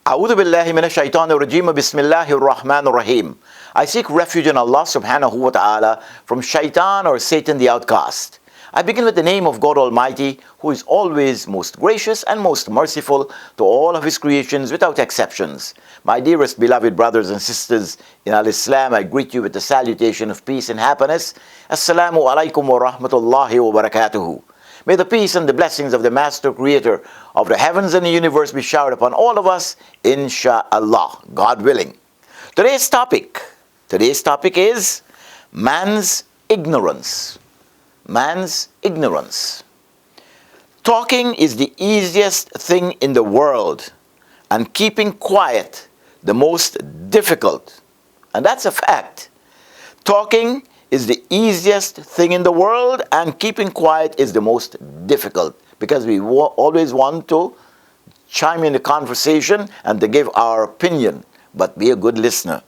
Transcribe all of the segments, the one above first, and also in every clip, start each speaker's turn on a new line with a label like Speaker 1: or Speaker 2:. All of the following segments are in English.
Speaker 1: A'udhu billahi minash shaitanir rajim. Bismillahir rahmanir rahim. I seek refuge in Allah subhanahu wa ta'ala from shaitan or Satan the outcast. I begin with the name of God Almighty, who is always most gracious and most merciful to all of His creations without exceptions. My dearest beloved brothers and sisters in Al-Islam, I greet you with the salutation of peace and happiness. Assalamu alaikum wa rahmatullahi wa barakatuhu. May the peace and the blessings of the Master Creator of the heavens and the universe be showered upon all of us, InshaAllah, God willing. Today's topic is man's ignorance. Man's ignorance. Talking is the easiest thing in the world, and keeping quiet the most difficult. And that's a fact. Talking is the easiest thing in the world, and keeping quiet is the most difficult, because we always want to chime in the conversation and to give our opinion, but be a good listener.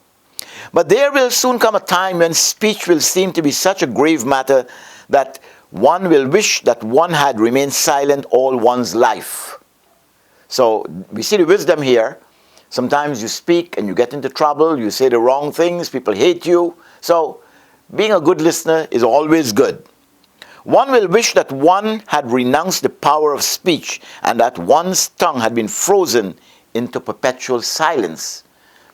Speaker 1: But there will soon come a time when speech will seem to be such a grave matter that one will wish that one had remained silent all one's life. So we see the wisdom here. Sometimes you speak and you get into trouble, you say the wrong things, people hate you. So being a good listener is always good. One will wish that one had renounced the power of speech and that one's tongue had been frozen into perpetual silence.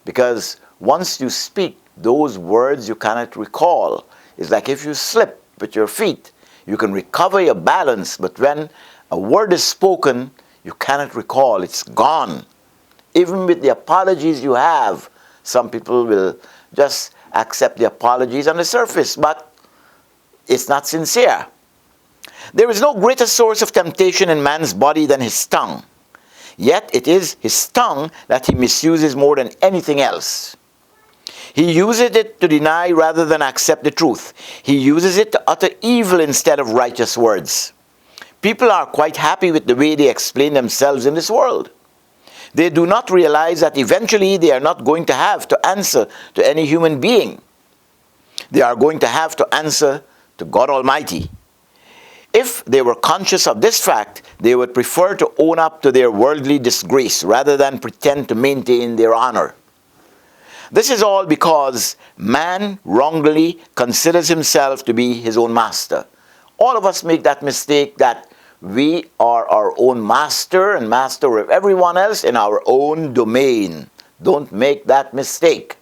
Speaker 1: Because once you speak, those words you cannot recall. It's like if you slip with your feet, you can recover your balance, but when a word is spoken, you cannot recall. It's gone. Even with the apologies you have, some people will just accept the apologies on the surface, but it's not sincere. There is no greater source of temptation in man's body than his tongue. Yet it is his tongue that he misuses more than anything else. He uses it to deny rather than accept the truth. He uses it to utter evil instead of righteous words. People are quite happy with the way they explain themselves in this world. They do not realize that eventually they are not going to have to answer to any human being. They are going to have to answer to God Almighty. If they were conscious of this fact, they would prefer to own up to their worldly disgrace rather than pretend to maintain their honor. This is all because man wrongly considers himself to be his own master. All of us make that mistake that we are our own master and master of everyone else in our own domain. Don't make that mistake.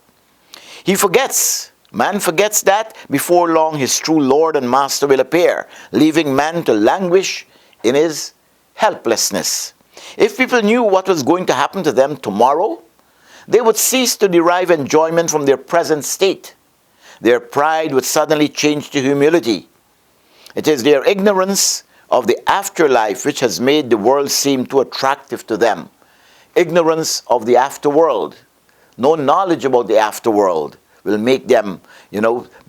Speaker 1: Man forgets that before long his true Lord and Master will appear, leaving man to languish in his helplessness. If people knew what was going to happen to them tomorrow, they would cease to derive enjoyment from their present state. Their pride would suddenly change to humility. It is their ignorance of the afterlife which has made the world seem too attractive to them. Ignorance of the afterworld. No knowledge about the afterworld will make them,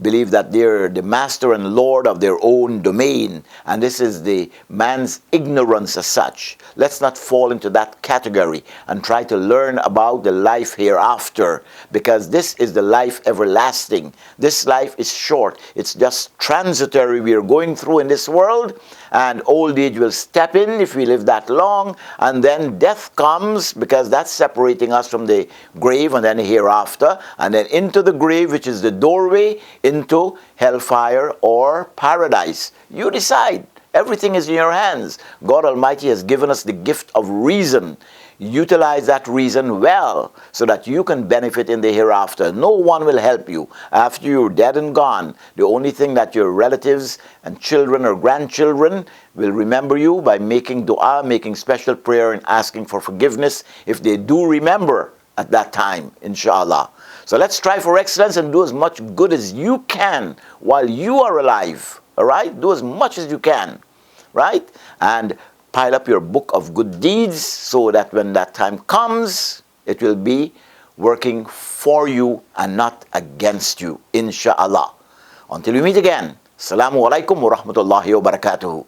Speaker 1: believe that they're the master and lord of their own domain. And this is the man's ignorance as such. Let's not fall into that category and try to learn about the life hereafter, because this is the life everlasting. This life is short. It's just transitory. We are going through in this world, and old age will step in if we live that long, and then death comes, because that's separating us from the grave and then hereafter, and then into the grave, which is the doorway into hellfire or paradise. You decide. Everything is in your hands. God Almighty has given us the gift of reason. Utilize that reason well so that you can benefit in the hereafter. No one will help you after you're dead and gone. The only thing that your relatives and children or grandchildren will remember you by making dua, making special prayer and asking for forgiveness if they do remember at that time, inshallah. So let's strive for excellence and do as much good as you can while you are alive. All right? Do as much as you can. Right? And pile up your book of good deeds so that when that time comes, it will be working for you and not against you, inshallah. Until we meet again, Assalamu alaikum wa rahmatullahi wa barakatuhu.